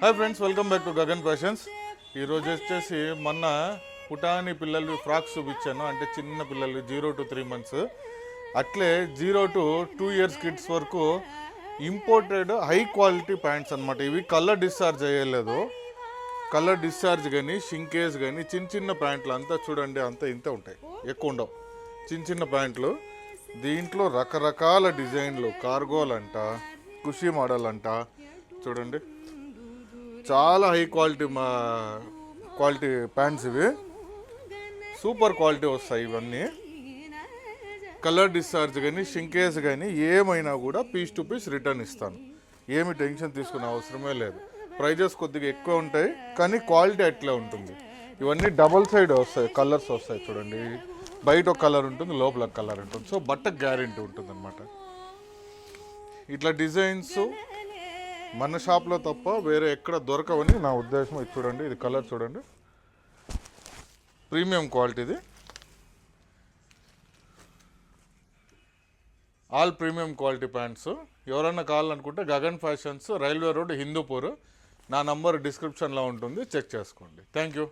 Hi friends, welcome back to Gagan fashions. ఈరోజు వచ్చేసి మొన్న పుటాని పిల్లలు ఫ్రాక్స్ చూపించాను. అంటే చిన్న పిల్లలు 0 to 3 months, అట్లే 0 to 2 years కిడ్స్ వరకు ఇంపోర్టెడ్ హై క్వాలిటీ ప్యాంట్స్ అనమాట. ఇవి కలర్ డిశ్చార్జ్ అయ్యలేదు. కలర్ డిశ్చార్జ్ కానీ షింకేజ్ కానీ చిన్న చిన్న ప్యాంట్లు అంతా చూడండి, అంతా ఇంత ఉంటాయి, ఎక్కువ ఉండవు. చిన్న చిన్న ప్యాంట్లు, దీంట్లో రకరకాల డిజైన్లు, కార్గోలు అంట, కుషీ మోడల్ అంట. చూడండి, చాలా హై క్వాలిటీ ప్యాంట్స్ ఇవి. సూపర్ క్వాలిటీ వస్తాయి ఇవన్నీ. కలర్ డిశ్చార్జ్ కానీ షింకేజ్ కానీ ఏమైనా కూడా పీస్ టు పీస్ రిటర్న్ ఇస్తాను. ఏమి టెన్షన్ తీసుకునే అవసరమే లేదు. ప్రైజెస్ కొద్దిగా ఎక్కువ ఉంటాయి కానీ క్వాలిటీ అట్లే ఉంటుంది. ఇవన్నీ డబల్ సైడ్ వస్తాయి, కలర్స్ వస్తాయి. చూడండి, బయట ఒక కలర్ ఉంటుంది, లోపల ఒక కలర్ ఉంటుంది. సో బట్టకు గ్యారెంటీ ఉంటుంది అనమాట. ఇట్లా డిజైన్స్ మన షాప్లో తప్ప వేరే ఎక్కడ దొరకవని నా ఉద్దేశం. ఇది చూడండి, ఇది కలర్ చూడండి, ప్రీమియం క్వాలిటీది. All premium quality pants. ఎవరన్నా కావాలనుకుంటే Gagan fashions, railway road, Hindupur. నా నంబర్ డిస్క్రిప్షన్లో ఉంటుంది, చెక్ చేసుకోండి. Thank you.